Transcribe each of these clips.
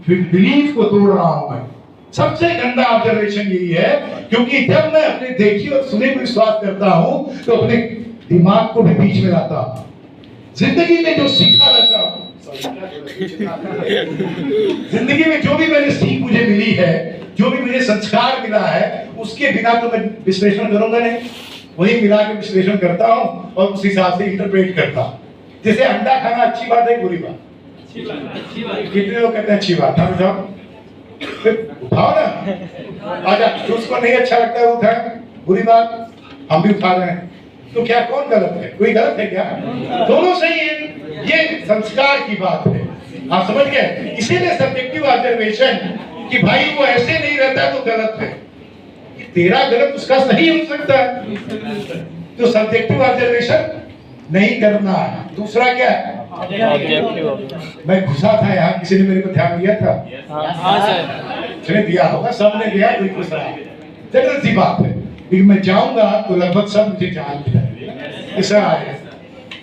Belief को तोड़ रहा हूं मैं। सबसे गंदा ऑब्जर्वेशन यही है, क्योंकि जब मैं अपने देखी और सुने पर विश्वास करता हूं तो अपने दिमाग को भी बीच में लाता हूं। जिंदगी में जो सीखा रहता हूं, जिंदगी में जो भी मैंने सीख मुझे मिली है, जो भी मुझे संस्कार मिला है, उसके बिना तो मैं विश्लेषण करूंगा नहीं। वही मिला के विश्लेषण करता हूं और उस हिसाब से इंटरप्रेट करता हूं। जैसे अंडा खाना अच्छी बात है, बुरी बात? कितने लोग कहते हैं अच्छी बात है? उठाओ उठाओ ना। आजा, उसको नहीं अच्छा लगता है उठाए, बुरी बात, हम भी उठा रहे हैं। तो क्या कौन गलत है? कोई गलत है क्या? दोनों सही है। ये संस्कार की बात है, आप समझ गए? इसीलिए सब्जेक्टिव ऑब्जर्वेशन कि भाई वो ऐसे नहीं रहता तो गलत है, तेरा गलत उसका सही हो सकता है। तो सब्जेक्टिव ऑब्जर्वेशन नहीं करना है। दूसरा क्या है? मैं घुसा था यहाँ, किसी ने मेरे को ध्यान दिया था? चले दिया होगा, सबने दिया, कोई घुसा। जनरल सी बात है, लेकिन मैं जाऊंगा तो लगभग सब मुझे जान ऐसा है।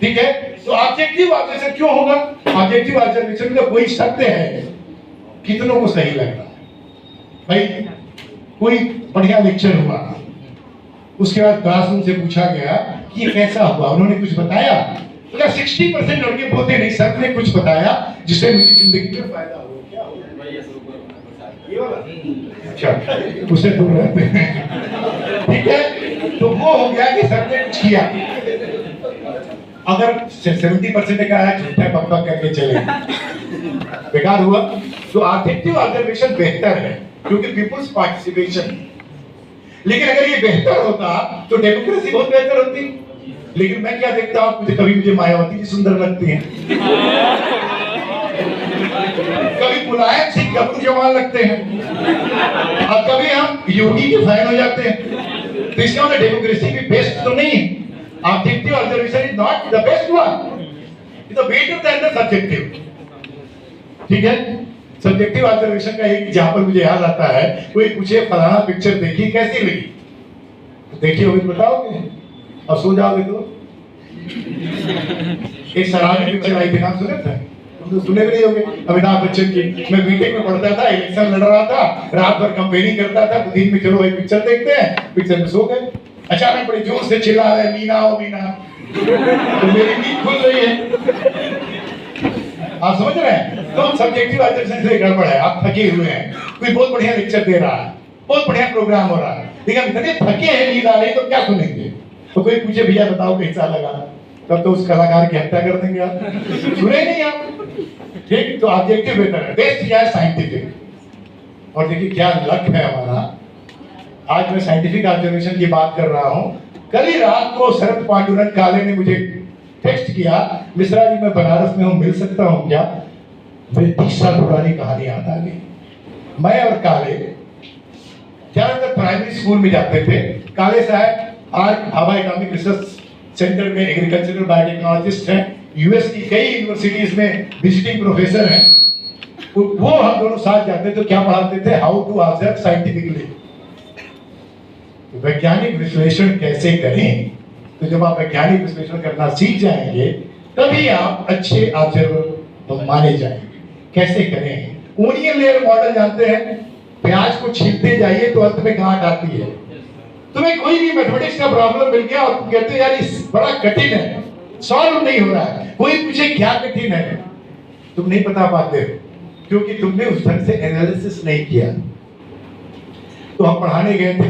ठीक है, तो ऑब्जेक्टिव ऑब्जर्वेशन क्यों होगा? ऑब्जेक्टिव ऑब्जर्वेशन का कोई सत्य है, कितनों को सही लग रहा है। भाई कोई बढ़िया लेक्चर हुआ, उसके बाद क्लासरूम से पूछा गया कि ये कैसा हुआ, उन्होंने कुछ बताया? तो 60% लड़के बोलते नहीं सर ने कुछ बताया जिससे मुझे जिंदगी में फायदा हो। क्या हो? ये वाला? अच्छा, उसे दूर रहते हैं। ठीक है, तो वो हो गया कि सर ने कुछ किया। अगर 70% का है झूठा पक्का करके चले, बेकार हुआ। तो ऑब्जेक्टिव ऑब्जर्वेशन बेहतर है क्योंकि पीपुल्स पार्टिसिपेशन। लेकिन अगर ये बेहतर होता तो डेमोक्रेसी बहुत बेहतर होती। लेकिन मैं क्या देखता हूं, मुझे मायावती जी सुंदर लगती हैं, कभी मुलायम सिंह गबरू जवान लगते हैं, और कभी हम योगी के फैन हो जाते हैं। तो इसका मतलब डेमोक्रेसी भी बेस्ट तो नहीं है। Objective observation is not the best one, it is better than the subjective. ठीक है, सब्जेक्टिव ऑब्जर्वेशन का एक एग्जांपल मुझे याद आता है। कोई पूछे फलाना पिक्चर देखी, कैसी लगी? तो देखी होगी तो बताओगे, और सो जाओगे तो। एक शराबी पिक्चर आई थी, नाम सुने थे? तो सुने भी नहीं होंगे, अमिताभ बच्चन की। मैं बीटेक में पढ़ता था, इलेक्शन लड़ रहा था, रात भर कैंपेनिंग करता था, तो दिन में चलो भाई पिक्चर देखते हैं। पिक्चर में सो गए। अचानक बड़ी जोर से चिल्ला रहे मीना ओ मीना, तो मेरी नींद खुल रही है। आप समझ रहे हैं? तो सब्जेक्टिव ऑब्जर्वेशन से गड़बड़ है। आप थके हुए हैं, कोई बहुत बढ़िया लेक्चर दे रहा है, बहुत बढ़िया प्रोग्राम हो रहा है, लेकिन इतने थके हैं, नींद आ रही, तो क्या सुनेंगे? तो कोई पूछे भैया बताओ कैसा लगा, तब तो उस कलाकार की हत्या कर देंगे आप, सुने नहीं आप। ठीक, तो ऑब्जेक्टिव बेहतर है। बेस्ट क्या है? साइंटिफिक। और देखिए क्या लक है हमारा, आज मैं साइंटिफिक ऑब्जर्वेशन की बात कर रहा हूं। कल ही रात को शरद पांडुरंग काले ने मुझे टेक्स्ट किया, मिश्रा जी मैं बनारस में हूं, मिल सकता हूं क्या? मेरी 30 साल पुरानी कहानी याद आ गई। मैं और काले ज्यादातर प्राइमरी स्कूल में जाते थे। काले साहब आज भाभा इकोनॉमिक रिसर्च सेंटर में एग्रीकल्चरल बायोटेक्नोलॉजिस्ट हैं, यूएस की कई यूनिवर्सिटीज में विजिटिंग प्रोफेसर हैं। वो हम दोनों साथ जाते तो क्या पढ़ाते थे? हाउ टू ऑब्जर्व साइंटिफिकली, वैज्ञानिक विश्लेषण कैसे करें। तो जब आप वैज्ञानिक विश्लेषण करना सीख जाएंगे तभी आप अच्छे ऑब्जर्वर माने जाएंगे। कैसे करें? ओनियन लेयर मॉडल जानते हैं? प्याज को छीलते जाइए तो अंत में गांठ आती है। तुम्हें कोई भी मैथमेटिक्स का प्रॉब्लम मिल गया और तुम कहते हो यार इस बड़ा कठिन है, सॉल्व नहीं हो रहा है, कोई पूछे क्या कठिन है, तुम नहीं बता पाते हो क्योंकि तुमने उस ढंग से एनालिसिस नहीं किया। तो हम पढ़ाने गए थे,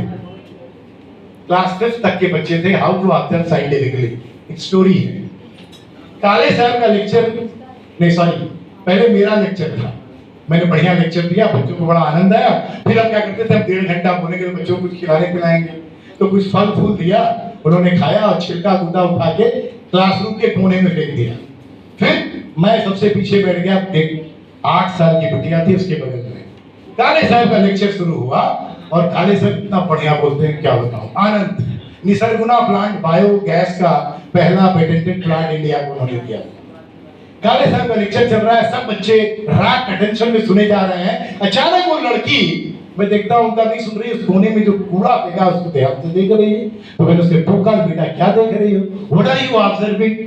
क्लास 5 तक के बच्चे थे, हाउ टू ऑब्जर्व साइंटिफिकली। एक स्टोरी है, काले साहब का लेक्चर, नहीं सॉरी, पहले मेरा लेक्चर था, मैंने बढ़िया लेक्चर दिया, बच्चों को बड़ा आनंद आया। फिर हम क्या करते थे, हम 1.5 घंटा बोलेंगे तो बच्चों को कुछ खिलाने पिलाएंगे। तो कुछ फल फूल दिया, उन्होंने खाया और छिलका गुदा उठा के क्लासरूम के कोने में फेंक दिया। फिर मैं सबसे पीछे बैठ गया, एक 8 साल की बिटिया थी उसके बगल में। काले साहब का लेक्चर शुरू हुआ और काले साहब इतना बढ़िया बोलते हैं क्या बताऊं, आनंद। निसर्गुना प्लांट बायोगैस का पहला पेटेंटेड प्लांट इंडिया को उन्होंने दिया। काले साहब का लेक्चर चल रहा है, सब बच्चे रात अटेंशन में सुने जा रहे हैं। अचानक वो लड़की, मैं देखता हूं उनका नहीं सुन रही, उस कोने में जो कूड़ा फेंका उसको ध्यान से देख रही है। तो मैंने उससे पूछा बेटा क्या देख रही हो, व्हाट आर यू ऑब्जर्विंग?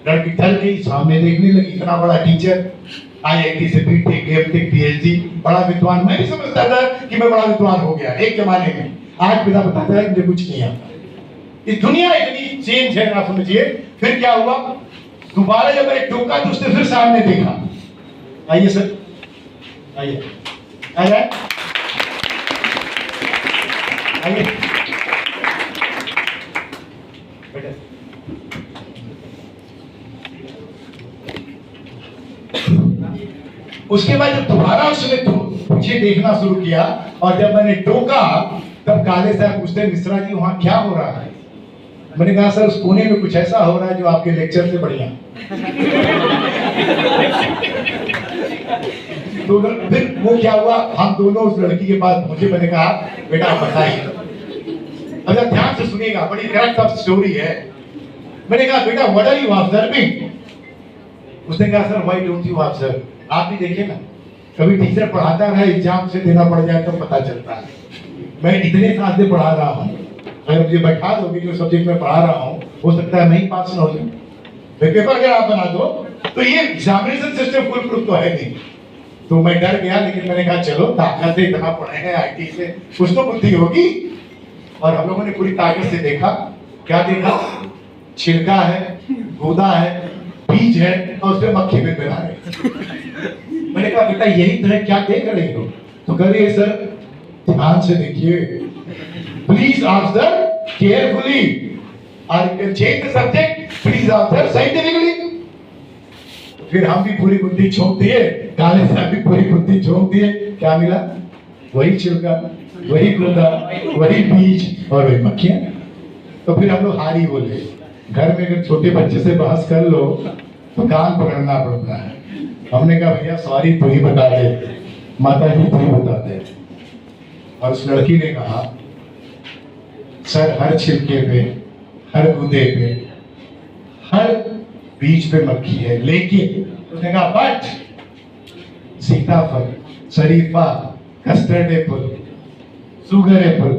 लड़की डर गई, सामने देखने लगी, इतना बड़ा टीचर। IIT से BTech, MTech, PhD, बड़ा विद्वान। मैं भी समझता था कि मैं बड़ा विद्वान हो गया एक जमाने में। आज पिता बताता है मुझे कुछ नहीं आता। ये दुनिया इतनी चेंज है, आप समझिए। फिर क्या हुआ, दोबारा जब मैंने टोका तो उसने फिर सामने देखा। आइए सर, आइए आइए आइए बेटा। उसके बाद जब दोबारा उसने मुझे देखना शुरू किया और जब मैंने टोका तब काले साहब पूछते, मिश्रा जी वहां क्या हो रहा है? मैंने कहा सर उस कोने में कुछ ऐसा हो रहा है जो आपके लेक्चर से बढ़िया। तो फिर वो क्या हुआ, हम दोनों उस लड़की के पास पहुंचे। मैंने कहा बेटा बताइए, अगर ध्यान से सुनिएगा, बड़ी करेक्ट ऑफ स्टोरी है। मैंने कहा बेटा व्हाट आर यू ऑब्जर्विंग? उसने कहा sir why don't you observe? आप भी देखिए ना, कभी टीचर पढ़ाता है एग्जाम से देना पड़ जाए तो पता चलता है। मैं इतने साल से पढ़ा रहा हूँ, अगर मुझे बैठा दोगे जो सब्जेक्ट में पढ़ा रहा हूँ, हो सकता है मैं ही पास ना हो जाऊं। पेपर अगर आप बना दो तो ये एग्जामिनेशन सिस्टम फुल प्रूफ तो है नहीं। तो मैं डर गया, लेकिन मैंने कहा चलो ताकत से इतना पढ़े हैं IT से, कुछ तो बुद्धि होगी। और हम लोगों ने पूरी ताकत से देखा। क्या देखा? छिलका है, गूदा है, बीज है और उसमें मक्खी में बना है। मैंने कहा बेटा यही तो है, क्या देख रहे हो? तो कह रही है सर ध्यान से देखिए, प्लीज ऑब्जर्व केयरफुली और you can change the subject, please observe scientifically. फिर हम भी पूरी बुद्धि झोंक दिए, काले साहब भी पूरी बुद्धि झोंक दिए। क्या मिला? वही छिलका, वही गूदा, वही बीज और वही मक्खियां। तो फिर हम लोग हारी बोले। घर में अगर छोटे बच्चे से बहस कर लो तो कान पकड़ना पड़ता है। हमने कहा भैया सॉरी तू ही बता दे, माता जी तू ही बता दे। और उस लड़की ने कहा सर हर छिलके पे, हर गूदे पे, हर बीज पे मक्खी है, लेकिन उसने कहा बट सीताफल, शरीफा, कस्टर्ड एप्पल, शुगर एप्पल,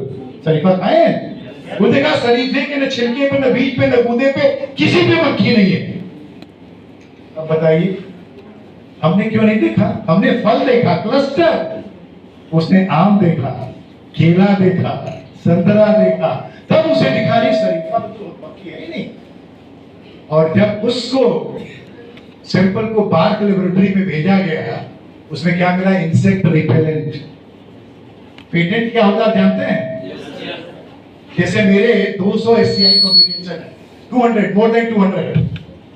शरीफा खाए? उसने कहा शरीफे के न छिलके पे, न बीज पे, न गूदे पे, किसी पे मक्खी नहीं है। अब बताइए हमने क्यों नहीं देखा? हमने फल देखा, क्लस्टर। उसने आम देखा, केला देखा, संतरा देखा, तब उसे दिखा रही शरीफा तो मक्खी है ही नहीं। और जब उसको सैंपल को बार्क लेबोरेटरी में भेजा गया, उसमें क्या मिला? Insect repellent. पेटेंट क्या होता है जानते हैं? जैसे मेरे 200 SCI पब्लिकेशन है, 200, मोर देन 200।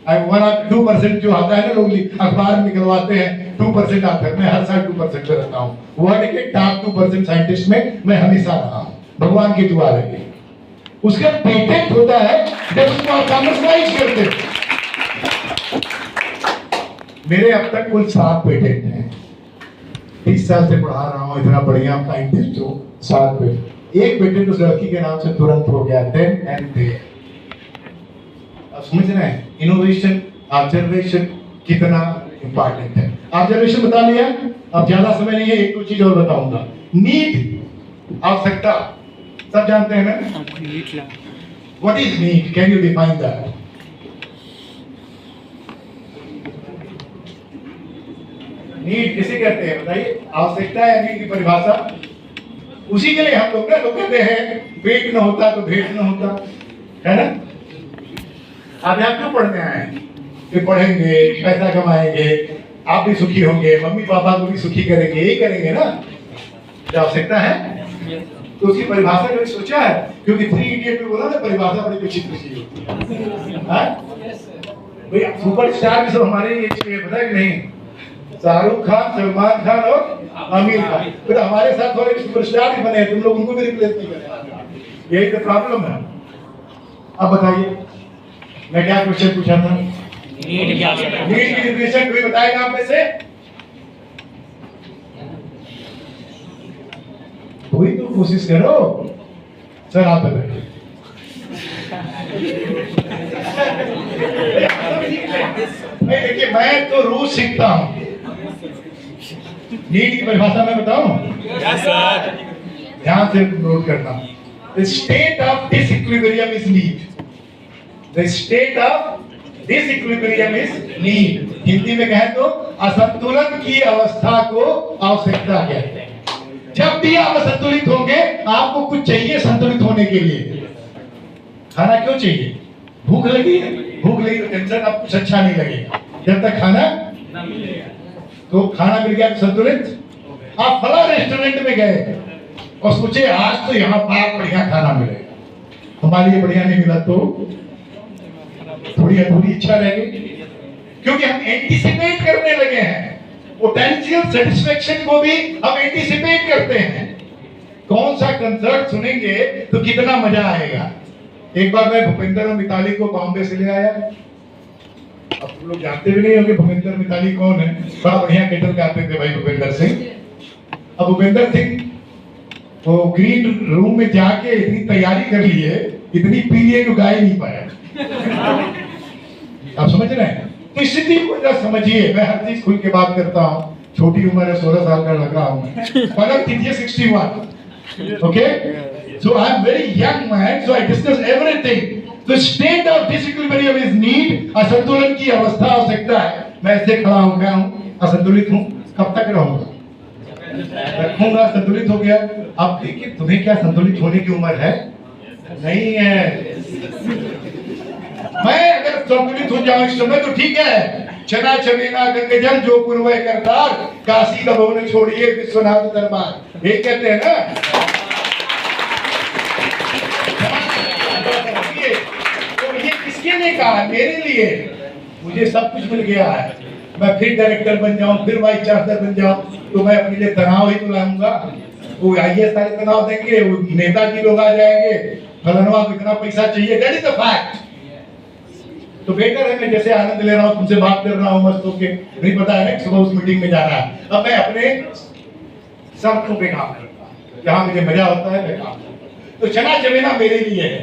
1 और 2% जो आता है ना, लोग अखबार में निकलवाते हैं 2% आता है। मैं हर साल 2% पे रहता हूँ। वर्ल्ड के टॉप 2% साइंटिस्ट में मैं हमेशा रहा हूँ, भगवान की दुआ रही। उसका पेटेंट होता है जब उसको आप कमर्शियलाइज करते हैं। मेरे अब तक कुल 7 पेटेंट हैं। 30 साल से पढ़ा रहा हूँ, इतना बढ़िया साइंटिस्ट हूँ। 7 पेटेंट। एक पेटेंट उस लड़की के नाम से तुरंत हो गया, देन एंड देयर। अब समझ रहे हैं इनोवेशन, ऑब्जर्वेशन कितना इंपॉर्टेंट है। ऑब्जर्वेशन बता लिया, अब ज्यादा समय नहीं है, एक दो चीज और बताऊंगा। नीड, आवश्यकता, सब जानते हैं ना? What is need? Can you define that? Need किसे कहते हैं बताइए? आवश्यकता या नीड की परिभाषा उसी के लिए हम लोग कहते हैं पेट न होता तो भेंट न होता, है ना? आप यहाँ क्यों पढ़ने आए हैं? कि पढ़ेंगे, पैसा कमाएंगे, आप भी सुखी होंगे, मम्मी पापा को भी सुखी करेंगे, यही करेंगे ना? क्या आवश्यकता है? तो उसकी परिभाषा कभी सोचा है? क्योंकि 3 इडियट में बोला ना परिभाषा बड़ी विचित्र चीज होती है। भैया सुपरस्टार भी सब हमारे ये पता है कि नहीं? शाहरुख खान, सलमान खान और आमिर खान। फिर हमारे साथ थोड़े सुपरस्टार भी बने, तुम लोग उनको भी रिप्लेस नहीं करें। यही तो प्रॉब्लम है। अब बताइए मैं क्या क्वेश्चन पूछा था? नीड की डिफिनेशन कोई बताएगा आप में से? कोई तो कोशिश करो। सर आप बताइए। देखिए मैं तो रोज सीखता हूँ। नीड की परिभाषा में बताऊं? ध्यान से नोट करना। The state of disequilibrium is need. The state of disequilibrium is need. Hindi में कहें तो असंतुलन की अवस्था को आवश्यकता कहते हैं। जब भी आप असंतुलित होंगे, आपको कुछ चाहिए संतुलित होने के लिए। खाना क्यों चाहिए? भूख लगी है, भूख लगी तो टेंशन, अब कुछ अच्छा नहीं लगेगा जब तक खाना ना मिलेगा। तो खाना मिल गया तो संतुलित। आप फला रेस्टोरेंट में गए और सोचे आज तो यहाँ पर बढ़िया खाना मिलेगा, हमारे लिए बढ़िया नहीं मिला तो थोड़ी अधूरी इच्छा रहेगी, क्योंकि हम एंटीसिपेट करने लगे हैं। पोटेंशियल सेटिस्फेक्शन को भी हम एंटीसिपेट करते हैं। कौन सा कंसर्ट सुनेंगे तो कितना मजा आएगा। एक बार मैं भूपेंद्र और मिताली को बॉम्बे से ले आया। अब तुम लोग जानते भी नहीं होंगे भूपेंद्र मिताली कौन है। बड़ा बढ़िया केटल गाते थे भाई भूपेंद्र सिंह। अब भूपेंद्र सिंह वो ग्रीन रूम में जाके इतनी तैयारी कर ली है, इतनी पी लिए कि गा ही नहीं पाया। आप समझ रहे हैं? तो स्थिति को जरा समझिए। मैं हर चीज खुल के बात करता हूँ। छोटी उम्र है, 16 साल का लड़का हूँ मैं। पलक कीजिए 61। Okay, so I am very young man, so I discuss everything. The state of disequilibrium is need, असंतुलन की अवस्था आवश्यकता है। मैं ऐसे खड़ा हूँ, क्या हूँ? असंतुलित हूँ। कब तक रहूंगा? रखूंगा, संतुलित हो गया। अब देखिए, तुम्हें क्या संतुलित होने की उम्र है? नहीं है। मैं अगर संतुलित हो जाऊं इस समय तो ठीक है। चना चमेना गंगजल जो पूर्वय करतार, काशी का भवन छोड़िए विश्वनाथ दरबार, ये कहते हैं ना। तो ये किसके लिए कहा? मेरे लिए। मुझे सब कुछ मिल गया है। मैं फिर डायरेक्टर बन जाऊं, फिर वाइस चांसलर बन जाऊं, तो मैं अपने लिए तनाव ही तो लाऊंगा। वो आइए सारे तनाव देंगे, वो नेताजी लोग आ जाएंगे, फलनवा को इतना पैसा चाहिए। That is the fact. तो बेटर है मैं जैसे आनंद ले रहा हूँ, तुमसे बात कर रहा हूँ मस्त होके। नहीं पता है ना सुबह उस मीटिंग में जाना है। अब मैं अपने शर्तों पे काम करता हूँ, जहाँ मुझे मजा होता है मैं काम करता हूँ। तो चना चमेना मेरे लिए है।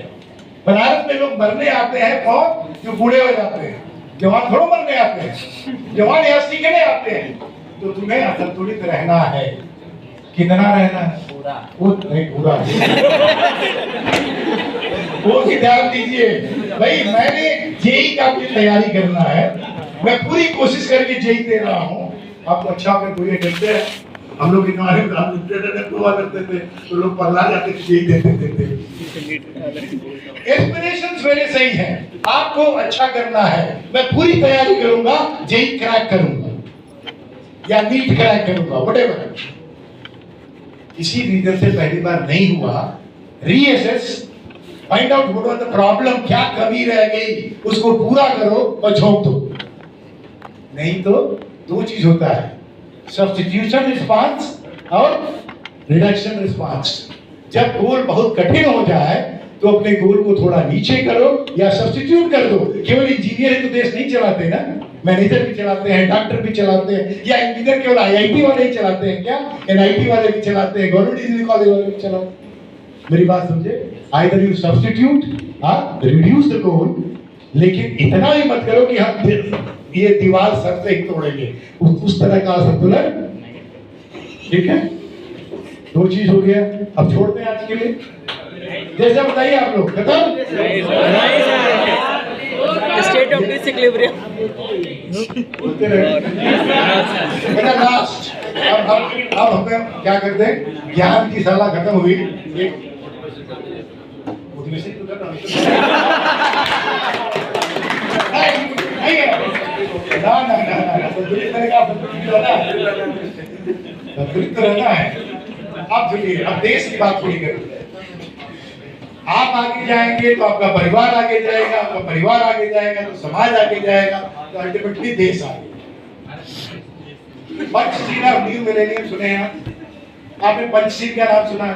बनारस में लोग मरने आते हैं कौन? जो बूढ़े हो जाते हैं। जवान थोड़ा मरने आते हैं, जवान यहाँ सीखने आते हैं। तो तुम्हें असंतुलित रहना है। कितना रहना है? पूरा। वो नहीं पूरा। वो ध्यान दीजिए भाई, मैंने जेई का भी तैयारी करना है। मैं पूरी कोशिश करके जेई दे रहा हूँ। आपको अच्छा अगर कोई कहते हैं, हम लोग इन्वायरमेंट करते थे तो लोग पगला जाते थे, जेई देते थे। एस्पिरेशंस मेरे सही हैं, आपको अच्छा करना है। मैं पूरी तैयारी करूंगा, जेई क्रैक करूंगा या नीट क्रैक करूंगा, व्हाटएवर। इसी रीजन से पहली बार नहीं हुआ। Reassess, find out what was the problem, क्या कमी रह गई, उसको पूरा करो और छोड़ दो। नहीं तो दो चीज होता है, सब्स्टिट्यूशन रिस्पांस और रिडक्शन रिस्पांस। जब गोल बहुत कठिन हो जाए तो अपने गोल को थोड़ा नीचे करो या सब्स्टिट्यूट कर दो। केवल इंजीनियर ही तो देश नहीं चलाते ना, मैनेजर भी चलाते हैं, डॉक्टर भी चलाते हैं। या इंजीनियर केवल आईआईटी वाले ही चलाते हैं क्या? एनआईटी वाले भी चलाते हैं, गवर्नमेंट इंजीनियरिंग कॉलेज वाले भी चलाते हैं। मेरी बात समझे? आइदर यू सब्स्टिट्यूट और रिड्यूस द गोल, लेकिन इतना भी मत करो कि हम ये दीवार सर से ही तोड़ेंगे। उस तरह का संतुलन। ठीक है, दो चीज हो गया। अब छोड़ते हैं आज के लिए। जैसे बताइए आप लोग, खत्म? State of disequilibrium. लास्ट। अब हम क्या करते हैं? ज्ञान की शाला खत्म हुई। संतुलित रहना है। अब सुनिए, अब देश की बात थोड़ी करें। आप आगे जाएंगे तो आपका परिवार आगे जाएगा, आपका परिवार आगे जाएगा तो समाज आगे जाएगा, तो अल्टीमेटली देश आगे। पंचशील और न्यू मिलेनियम सुने हैं आप? आपने पंचशील का नाम सुना है?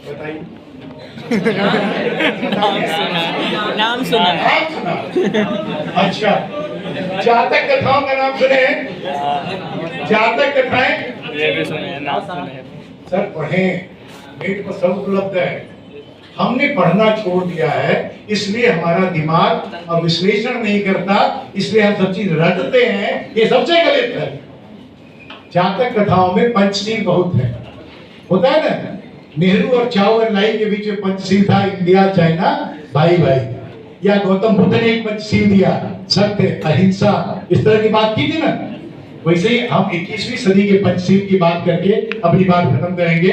बताइए। नाम सुना। अच्छा, जातक कथाओं का नाम सुने हैं? जातक कथाएं ये भी सुने हैं, नाम सुने हैं। सर पढ़े, नेट पर सब उपलब्ध है। हमने पढ़ना छोड़ दिया है, इसलिए हमारा दिमाग अब विश्लेषण नहीं करता, इसलिए हम सब चीज रटते हैं। ये सबसे गलत है। जातक कथाओं में पंचशील बहुत है, होता है ना। नेहरू और चाउ एंड लाई के बीच में पंचशील था, इंडिया चाइना भाई भाई। या गौतम बुद्ध ने एक पंचशील दिया, सत्य अहिंसा, इस तरह की बात की थी ना। वैसे ही हम 21वीं सदी के पंचशील की बात करके अपनी बात खत्म करेंगे।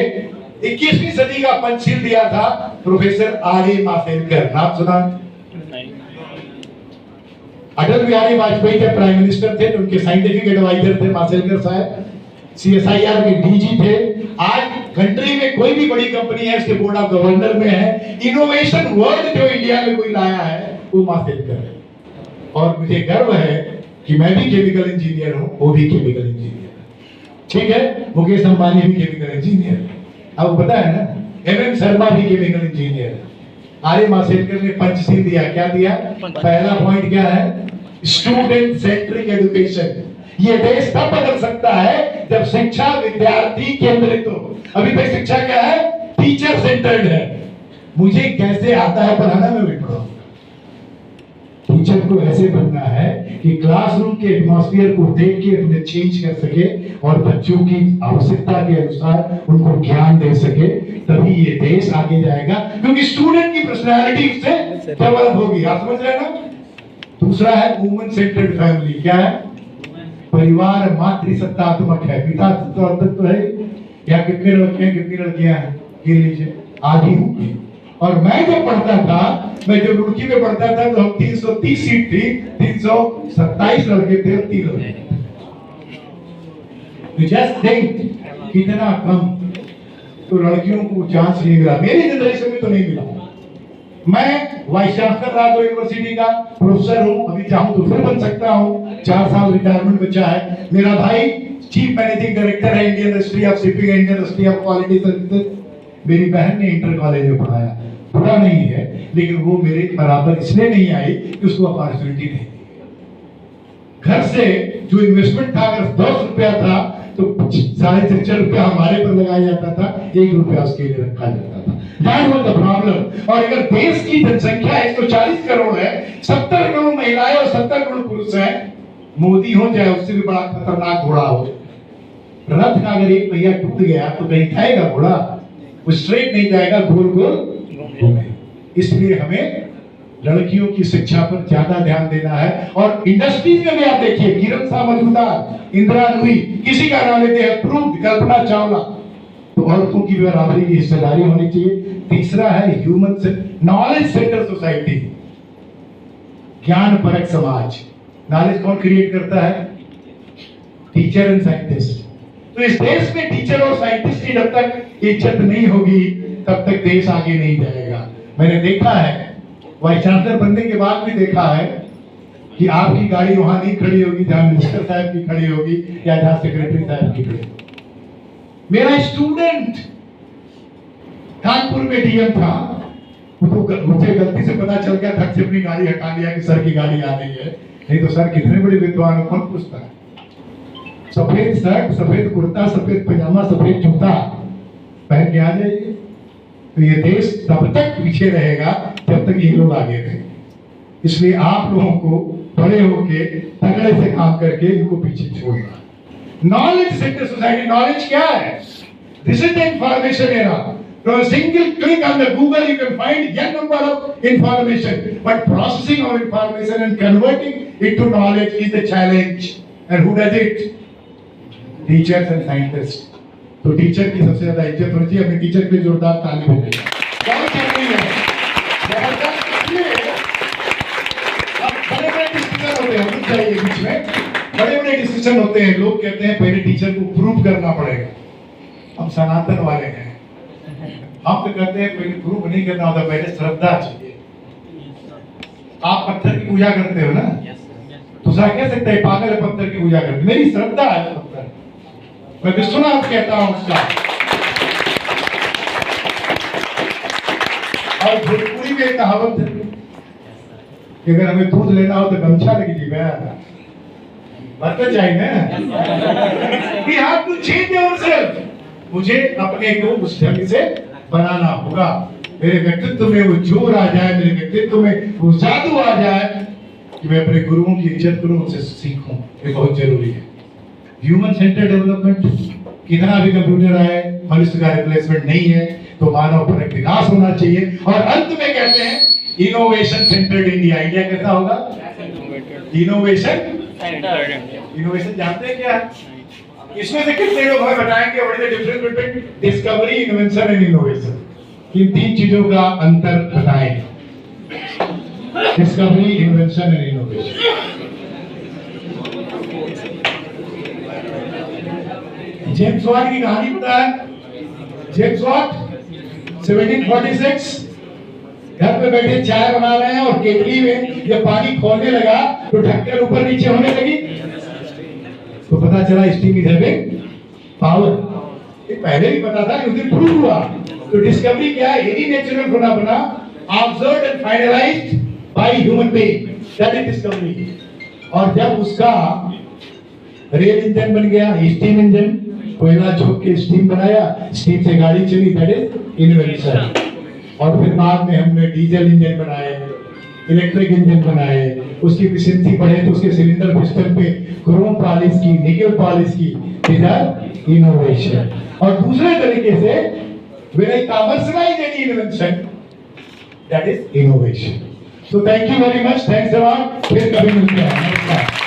21वीं सदी का पंचशील दिया था प्रोफेसर आर.ए. माशेलकर, नाम सुना? अटल बिहारी वाजपेयी जब प्राइम मिनिस्टर थे तो उनके साइंटिफिक एडवाइजर थे माशेलकर साहब, CSIR के DG थे। आज कंट्री में कोई भी बड़ी कंपनी है उसके बोर्ड ऑफ गवर्नर में है। इनोवेशन वर्ड जो इंडिया में कोई लाया है वो माशेलकर है। और मुझे गर्व है कि मैं भी केमिकल इंजीनियर हूं, वो भी केमिकल इंजीनियर है। ठीक है, मुकेश अंबानी भी केमिकल इंजीनियर है, आपको पता है ना। MM शर्मा भी केमिकल इंजीनियर है। आर.ए. माशेलकर ने पंचशील दिया, क्या दिया? पहला पॉइंट क्या है? Student centric education. ये देश तब बदल सकता है जब शिक्षा विद्यार्थी केंद्रित हो। अभी तक शिक्षा क्या है? टीचर सेंटर्ड है। मुझे कैसे आता है पढ़ाना, मैं भी पढ़ाऊंगा। टीचर को ऐसे बनना है कि क्लासरूम के एटमॉस्फेयर को देख के उन्हें चेंज कर सके और बच्चों की आवश्यकता के अनुसार उनको ज्ञान दे सके, तभी ये देश आगे जाएगा, क्योंकि स्टूडेंट की पर्सनालिटी उससे डेवलप होगी। आप समझ रहे हैं ना? दूसरा है वुमन सेंटर्ड फैमिली। क्या है? परिवार मातृसत्तात्मक है, पिता तत्व है। या कितने लड़के हैं, कितनी लड़कियां हैं? गिन लीजिए, आधी होंगी। और मैं जब पढ़ता था, मैं जब रुड़की में पढ़ता था तो हम 330 सीट थी, 327 लड़के थे और 3 लड़के थे। जस्ट थिंक कितना कम। तो लड़कियों को चांस नहीं मिला, मेरी जनरेशन में तो नहीं मिला। मैं वाइस चांसलर रहा तो यूनिवर्सिटी का, प्रोफेसर हूँ, अभी चाहूँ तो फिर बन सकता हूँ। 4 साल रिटायरमेंट बचा है। मेरा भाई चीफ मैनेजिंग डायरेक्टर है Indian industry of shipping, Indian industry of quality services. मेरी बहन ने इंटर कॉलेज में पढ़ाया, बुरा नहीं है, लेकिन वो मेरे बराबर इसलिए नहीं आई कि उसको अपॉर्चुनिटी नहीं दी। घर से जो इन्वेस्टमेंट था, अगर 10 रुपया था तो 6.5 रुपया हमारे पर लगाया जाता था, 1 रुपया उसके लिए रखा जाता था। That was the problem। और अगर देश की जनसंख्या 140 करोड़ है, 70 करोड़ महिलाएं और 70 करोड़ पुरुष हैं, मोदी हो चाहे उससे भी बड़ा खतरनाक घोड़ा हो, रथ का अगर एक पहिया टूट गया तो कहीं खाएगा घोड़ा? वो स्ट्रेट नहीं जाएगा, गोल गोल। इसलिए हमें लड़कियों की शिक्षा पर ज्यादा ध्यान देना है। और इंडस्ट्रीज में भी आप देखिए, किरण शाह मजूमदार, इंदिरा नूरी, किसी का नाम लेते हैं, प्रूफ कल्पना चावला। तो औरतों की बराबरी की हिस्सेदारी होनी चाहिए। तीसरा है ह्यूमन नॉलेज सेंटर सोसाइटी, ज्ञान परक समाज। नॉलेज कौन क्रिएट करता है? Teacher and scientist. तो इस देश में टीचर और साइंटिस्ट की जब तक इज्जत नहीं होगी तब तक देश आगे नहीं जाएगा। मैंने देखा है, वाइस चांसलर बनने के बाद भी देखा है कि आपकी गाड़ी वहां नहीं खड़ी होगी जहां मिनिस्टर साहब की खड़ी होगी या जहां सेक्रेटरी साहब की खड़ी होगी। मेरा स्टूडेंट कानपुर में डीएम था, तो मुझे गलती से पता चल गया, धक से अपनी गाड़ी हटा लिया कि सर की गाड़ी आ रही है। नहीं तो सर कितने बड़े विद्वान हो, कौन पूछता है? सफेद शर्ट, सफेद कुर्ता, सफेद पजामा, सफेद जूता पहन के आ जाइए। तो ये देश तब तक पीछे रहेगा जब तक ये लोग आगे रहेंगे। इसलिए आप लोगों को बड़े होके तगड़े से काम करके इनको पीछे छोड़ना। नॉलेज सेंटर सोसाइटी, नॉलेज क्या है? This is the information era. From a single click on the Google, you can find n number of information. But processing of information and converting it to knowledge is the challenge. And who does it? Teachers and scientists. तो teacher की सबसे ज्यादा इज्जत होनी चाहिए। अपने teacher के जोरदार ताली बजाइए। बहुत जरूरी है। बड़े-बड़े डिसीजन होते हैं, रुक जाइए बीच में। बड़े-बड़े डिसीजन होते हैं, लोग कहते हैं पहले टीचर को प्रूव करना पड़ेगा। हम सनातन वाले हैं, हम तो कहते हैं पहले प्रूव नहीं करना होता, पहले श्रद्धा चाहिए। आप पत्थर की पूजा करते हो ना, दूसरा कह सकता है पागल है पत्थर की पूजा करते, मेरी श्रद्धा है पत्थर। मैं विश्वनाथ कहता हूं उसका। और भोजपुरी में एक कहावत है कि अगर हमें दूध लेना हो तो गमछा लगी जी बर्तन चाहिए ना। We have to change ourselves। मुझे अपने को उस ढंग से बनाना होगा। मेरे व्यक्तित्व में वो जोर आ जाए, मेरे व्यक्तित्व में वो जादू आ जाए कि मैं अपने गुरुओं की इज्जत करूं, उनसे सीखूं। ये बहुत जरूरी है। ह्यूमन सेंटर डेवलपमेंट, कितना भी कंप्यूटर आए, मनुष्य का रिप्लेसमेंट नहीं है, तो मानव पर विकास होना चाहिए। और अंत में कहते हैं इनोवेशन सेंटर्ड इंडिया। इंडिया कैसा होगा? इनोवेशन इनोवेशन जानते हैं क्या है? इसमें से कितने लोग हमें बताएंगे what is the difference between discovery, invention and innovation? इन तीन चीजों का अंतर बताएं। Discovery, invention and innovation. James Watt की कहानी पता है? जेम्स वाट 1746 घर पे बैठे चाय बना रहे हैं और केतली में जब पानी खोलने लगा तो ढक्कन ऊपर नीचे होने लगी, तो पता चला स्टीम इज हैविंग पावर। ये पहले भी पता था, उस दिन प्रूव हुआ। तो डिस्कवरी क्या है? Any natural phenomena observed and finalised by human being, that is discovery. और जब उसका रेल इंजन बन गया, स्टीम इंजन, कोयला झोंक के स्टीम बनाया, स्टीम से गाड़ी चली, दैट इज इन्वेंशन। और फिर बाद में हमने डीजल इंजन बनाए, इलेक्ट्रिक इंजन बनाए, उसकी एफिशिएंसी बढ़े तो उसके सिलेंडर पिस्टन पे क्रोम पॉलिश की, निकल पॉलिश की, इधर इनोवेशन। और दूसरे तरीके से when I commercialize any invention, that is innovation. So thank you very much, thanks a lot, फिर कभी मिलते हैं, नमस्कार।